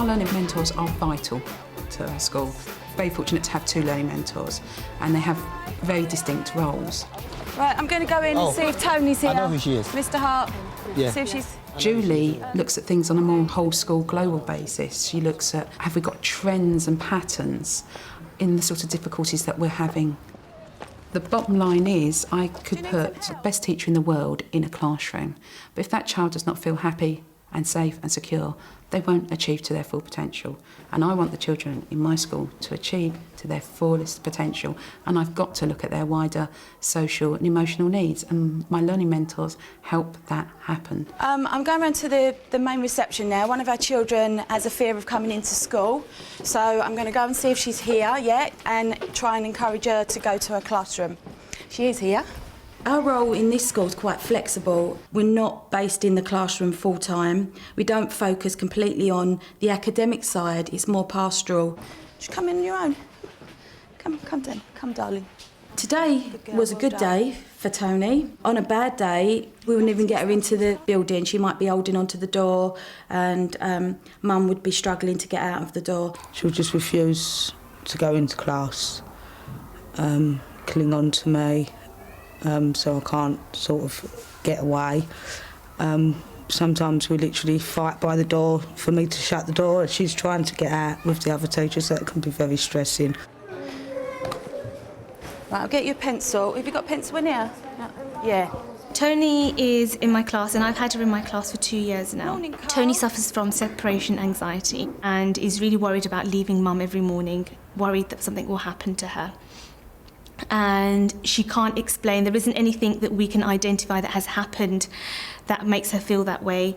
learning mentors are vital to our school. Very fortunate to have 2 learning mentors, and they have very distinct roles. Right, I'm going to go in and see if Toni's here. I know who she is. Mr. Hart. Yeah. See if she's... Julie looks at things on a more whole school global basis. She looks at, have we got trends and patterns in the sort of difficulties that we're having. The bottom line is I could put the best teacher in the world in a classroom, but if that child does not feel happy and safe and secure, they won't achieve to their full potential. And I want the children in my school to achieve to their fullest potential, and I've got to look at their wider social and emotional needs, and my learning mentors help that happen. I'm going round to the main reception now. One of our children has a fear of coming into school, so I'm going to go and see if she's here yet and try and encourage her to go to her classroom. She is here. Our role in this school is quite flexible. We're not based in the classroom full-time. We don't focus completely on the academic side. It's more pastoral. Just come in on your own. Come then. Come, darling. Today was a good day for Toni. On a bad day, we wouldn't even get her into the building. She might be holding onto the door and Mum would be struggling to get out of the door. She'll just refuse to go into class, cling on to me. So I can't sort of get away. Sometimes we literally fight by the door for me to shut the door. She's trying to get out with the other teachers, so it can be very stressing. Right, I'll get you a pencil. Have you got a pencil in here? Yeah. Toni is in my class, and I've had her in my class for 2 years now. Toni suffers from separation anxiety and is really worried about leaving Mum every morning, worried that something will happen to her. And she can't explain, there isn't anything that we can identify that has happened that makes her feel that way.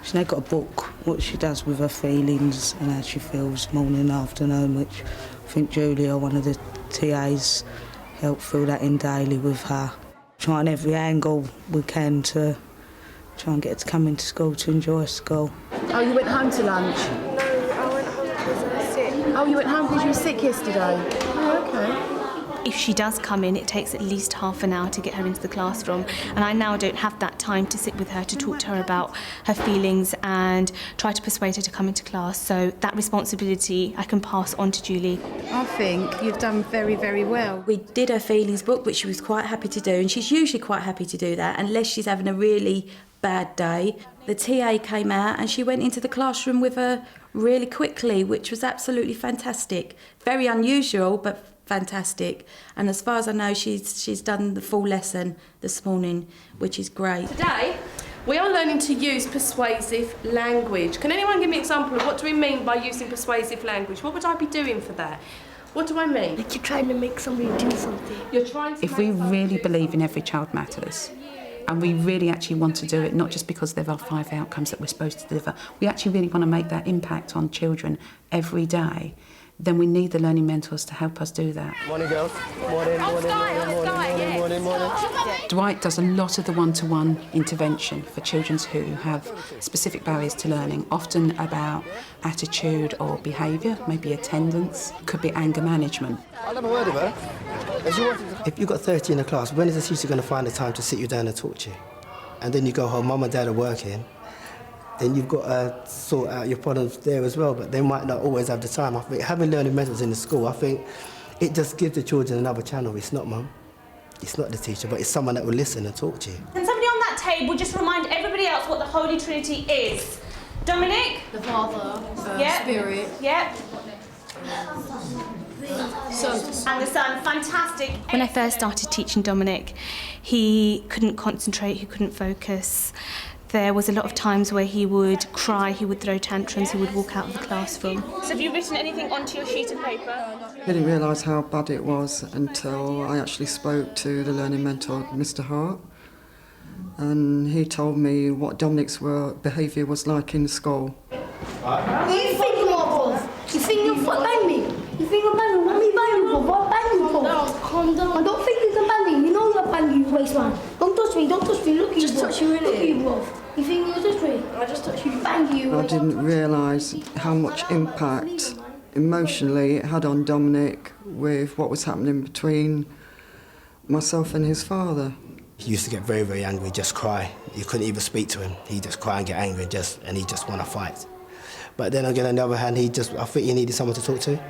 She's now got a book, what she does with her feelings and how she feels morning and afternoon, which I think Julia, one of the TAs, help fill that in daily with her. Trying every angle we can to try and get her to come into school, to enjoy school. Oh, you went home to lunch? No, I went home because I was sick. Oh, you went home because you were sick yesterday? Oh, OK. If she does come in, it takes at least half an hour to get her into the classroom, and I now don't have that time to sit with her to talk to her about her feelings and try to persuade her to come into class. So that responsibility I can pass on to Julie. I think you've done very, very well. We did her feelings book, which she was quite happy to do, and she's usually quite happy to do that, unless she's having a really bad day. The TA came out and she went into the classroom with her really quickly, which was absolutely fantastic. Very unusual, but fantastic. And as far as I know, she's done the full lesson this morning, which is great. Today, we are learning to use persuasive language. Can anyone give me an example of what do we mean by using persuasive language? What would I be doing for that? What do I mean? Like you're trying to make somebody do something. You're trying to If we really believe in every child matters, and we really actually want to do it, not just because there are 5 outcomes that we're supposed to deliver, we actually really want to make that impact on children every day, then we need the learning mentors to help us do that. Morning, girls. Morning. Dwight does a lot of the one-to-one intervention for children who have specific barriers to learning, often about attitude or behaviour, maybe attendance, could be anger management. I'll have a word with her. If you've got 30 in a class, when is the teacher going to find the time to sit you down and talk to you? And then you go home, Mum and Dad are working, then you've got to sort out your problems there as well, but they might not always have the time. I think having learning mentors in the school, I think it just gives the children another channel. It's not Mum, it's not the teacher, but it's someone that will listen and talk to you. Can somebody on that table just remind everybody else what the Holy Trinity is? Dominic? The Father, Yep. Spirit, Yep. Son. And the Son. Fantastic. When I first started teaching Dominic, he couldn't concentrate, he couldn't focus. There was a lot of times where he would cry, he would throw tantrums, he would walk out of the classroom. So have you written anything onto your sheet of paper? I didn't realise how bad it was until I actually spoke to the learning mentor, Mr. Hart, and he told me what Dominic's behaviour was like in school. What do you think you are, bruv? You think you'll bang me? You think you'll bang me? Let me bang you, bruv. I'll bang you, bruv. No, calm down. I don't think you can bang me. You know you're banging, you waste man. Don't touch me, don't touch me. Look at you, Just touch you, innit? Look at you, bruv. You think you'll touch me? I just touched you. Bang you. I didn't realise how much impact emotionally it had on Dominic with what was happening between myself and his father. He used to get very, very angry, just cry. You couldn't even speak to him. He'd just cry and get angry and he just want to fight. But then again, on the other hand, I think he needed someone to talk to.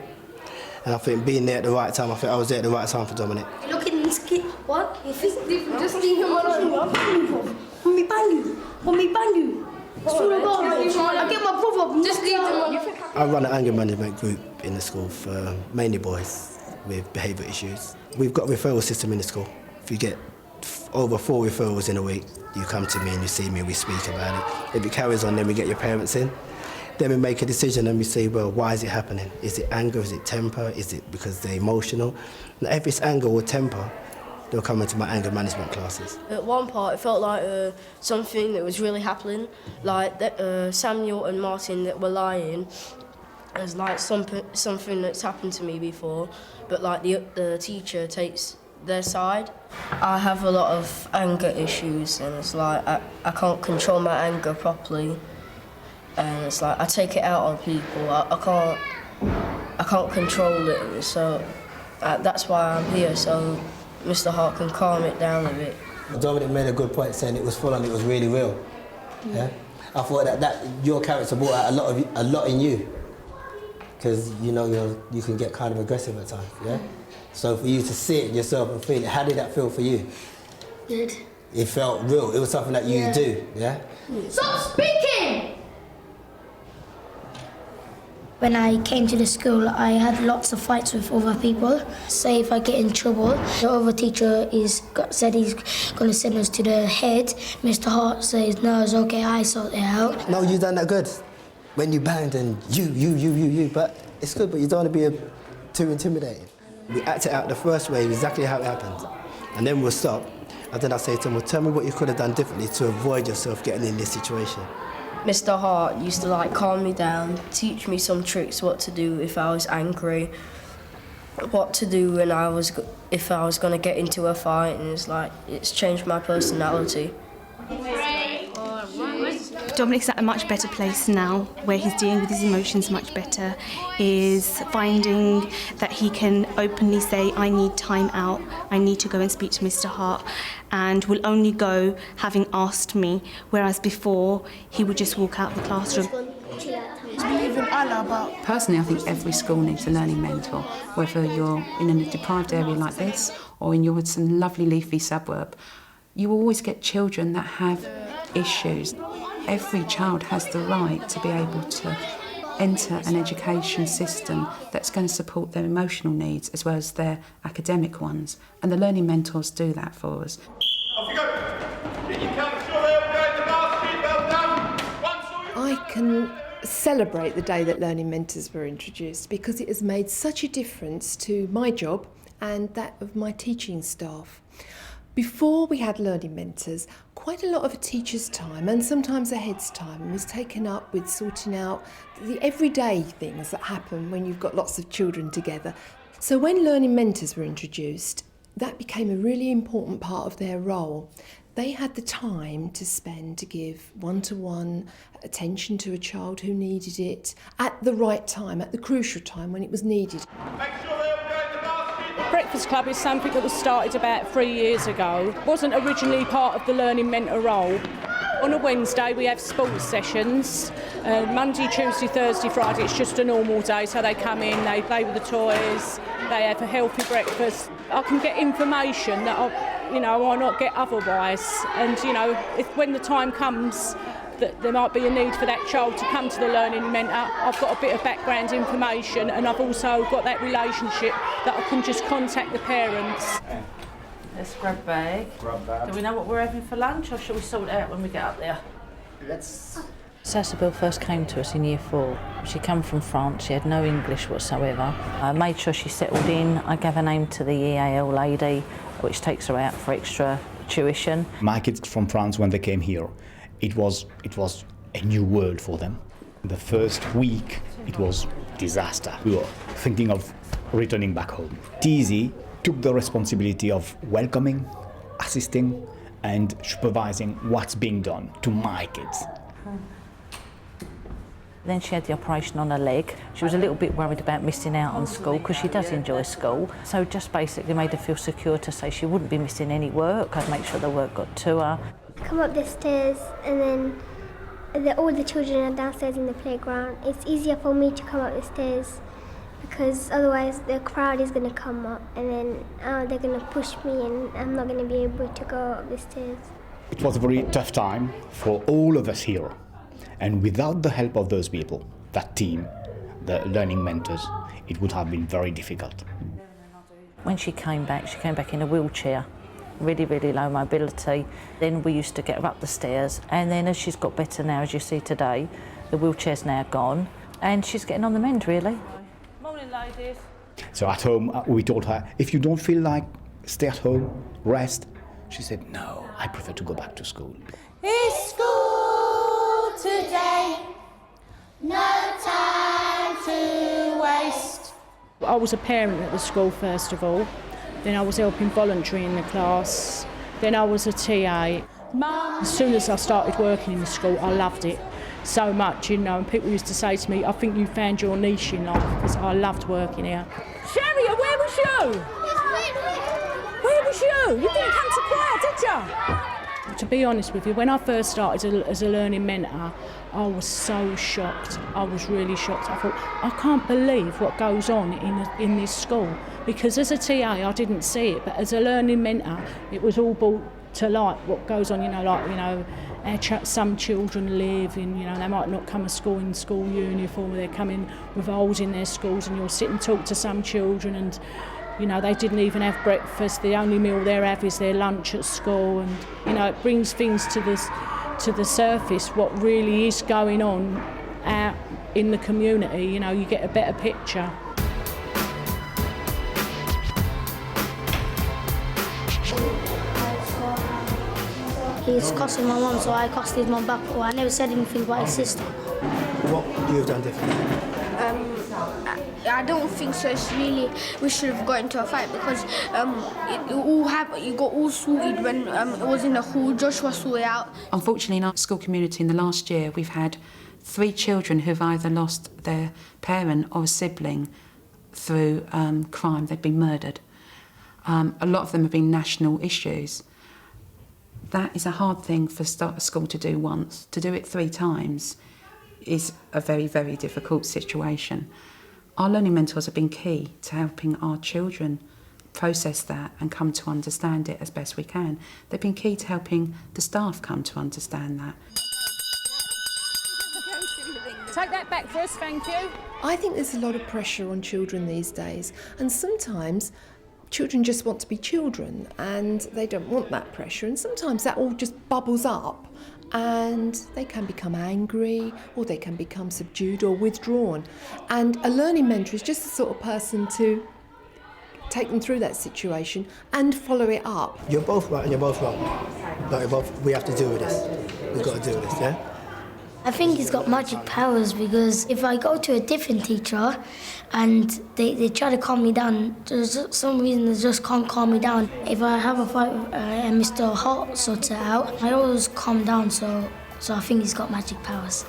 And I think being there at the right time, I think I was there at the right time for Dominic. Look at this kid. What? You think just leave him alone? Let me bang you. Let me bang you. I get my brother. Just leave him alone. I run an anger management group in the school for mainly boys with behavioural issues. We've got a referral system in the school. If you get over 4 referrals in a week, you come to me and you see me and we speak about it. If it carries on, then we get your parents in. Then we make a decision and we say, well, why is it happening? Is it anger? Is it temper? Is it because they're emotional? And if it's anger or temper, they'll come into my anger management classes. At one part, it felt like something that was really happening, like Samuel and Martin that were lying. It's like something that's happened to me before, but like the teacher takes their side. I have a lot of anger issues, and it's like I can't control my anger properly. And it's like I take it out on people. I can't control it. So that's why I'm here. So Mr. Hart can calm it down a bit. Dominic made a good point saying it was full on. It was really real. Yeah. I thought that your character brought out a lot in you. Because you can get kind of aggressive at times. Yeah. So for you to see it yourself and feel it, how did that feel for you? Good. It felt real. It was something that you do. Yeah. Stop speaking! When I came to the school, I had lots of fights with other people. Say if I get in trouble, the other teacher said he's going to send us to the head. Mr. Hart says, no, it's okay, I sort it out. No, you done that good. When you banged and you, but it's good, but you don't want to be too intimidating. We act it out the first way, exactly how it happened. And then we'll stop. And then I say to him, well, tell me what you could have done differently to avoid yourself getting in this situation. Mr. Hart used to like calm me down, teach me some tricks what to do if I was angry, what to do when if I was going to get into a fight, and it's changed my personality. Dominic's at a much better place now, where he's dealing with his emotions much better, is finding that he can openly say, I need time out, I need to go and speak to Mr. Hart, and will only go having asked me, whereas before he would just walk out of the classroom. Personally, I think every school needs a learning mentor, whether you're in a deprived area like this or in some lovely leafy suburb. You always get children that have issues. Every child has the right to be able to enter an education system that's going to support their emotional needs as well as their academic ones. And the learning mentors do that for us. Off you go! Get your caps, your hair down, the basket, belt down. I can celebrate the day that learning mentors were introduced because it has made such a difference to my job and that of my teaching staff. Before we had learning mentors, quite a lot of a teacher's time and sometimes a head's time was taken up with sorting out the everyday things that happen when you've got lots of children together. So when learning mentors were introduced, that became a really important part of their role. They had the time to spend to give one-to-one attention to a child who needed it at the right time, at the crucial time when it was needed. Breakfast Club is something that was started about 3 years ago. It wasn't originally part of the learning mentor role. On a Wednesday we have sports sessions. Monday, Tuesday, Thursday, Friday it's just a normal day, so they come in, they play with the toys, they have a healthy breakfast. I can get information that I might not get otherwise, and when the time comes that there might be a need for that child to come to the learning mentor, I've got a bit of background information, and I've also got that relationship that I can just contact the parents. Let's grab bag. Do we know what we're having for lunch, or shall we sort it out when we get up there? Salsibill first came to us in year 4. She came from France, she had no English whatsoever. I made sure she settled in. I gave her name to the EAL lady, which takes her out for extra tuition. My kids from France, when they came here, it was a new world for them. The first week, it was disaster. We were thinking of returning back home. Teasie took the responsibility of welcoming, assisting, and supervising what's being done to my kids. Then she had the operation on her leg. She was a little bit worried about missing out on school because she does enjoy school. So just basically made her feel secure to say she wouldn't be missing any work. I'd make sure the work got to her. Come up the stairs and all the children are downstairs in the playground, it's easier for me to come up the stairs because otherwise the crowd is going to come up and then they're going to push me and I'm not going to be able to go up the stairs. It was a very tough time for all of us here. And without the help of those people, that team, the learning mentors, it would have been very difficult. When she came back in a wheelchair, really low mobility. Then we used to get her up the stairs, and then as she's got better now, as you see today, the wheelchair's now gone, and she's getting on the mend, really. Morning, ladies. So at home, we told her, if you don't feel like stay at home, rest. She said, no, I prefer to go back to school. It's school today, no time to waste. I was a parent at the school first of all, then I was helping voluntary in the class, then I was a TA. As soon as I started working in the school, I loved it so much, you know, and people used to say to me, I think you found your niche in life, because I loved working here. Sherry, where was you? Where was you? You didn't come to choir, did you? To be honest with you, when I first started as a learning mentor, I was so shocked. I was really shocked. I thought, I can't believe what goes on in this school. Because as a TA, I didn't see it, but as a learning mentor, it was all brought to light what goes on, how some children live in, they might not come to school in school uniform, they're coming with holes in their schools, and you'll sit and talk to some children and they didn't even have breakfast. The only meal they have is their lunch at school, and it brings things to the surface. What really is going on out in the community? You get a better picture. He's cussing my mum, so I cussed his mum back. Or I never said anything about his sister. What would you have done differently? I don't think so. It's really, we should have got into a fight because it all happened. You got all sorted when it was in the hall. Joshua sorted out. Unfortunately, in our school community in the last year, we've had 3 children who've either lost their parent or a sibling through crime. They've been murdered. A lot of them have been national issues. That is a hard thing for a school to do once. To do it 3 times is a very, very difficult situation. Our learning mentors have been key to helping our children process that and come to understand it as best we can. They've been key to helping the staff come to understand that. Take that back for us, thank you. I think there's a lot of pressure on children these days, and sometimes children just want to be children and they don't want that pressure, and sometimes that all just bubbles up and they can become angry or they can become subdued or withdrawn. And a learning mentor is just the sort of person to take them through that situation and follow it up. You're both right and you're both wrong. We have to deal with this. We've got to deal with this, yeah? I think he's got magic powers because if I go to a different teacher and they try to calm me down, there's some reason they just can't calm me down. If I have a fight and Mr. Hart sorts it out, I always calm down, so I think he's got magic powers.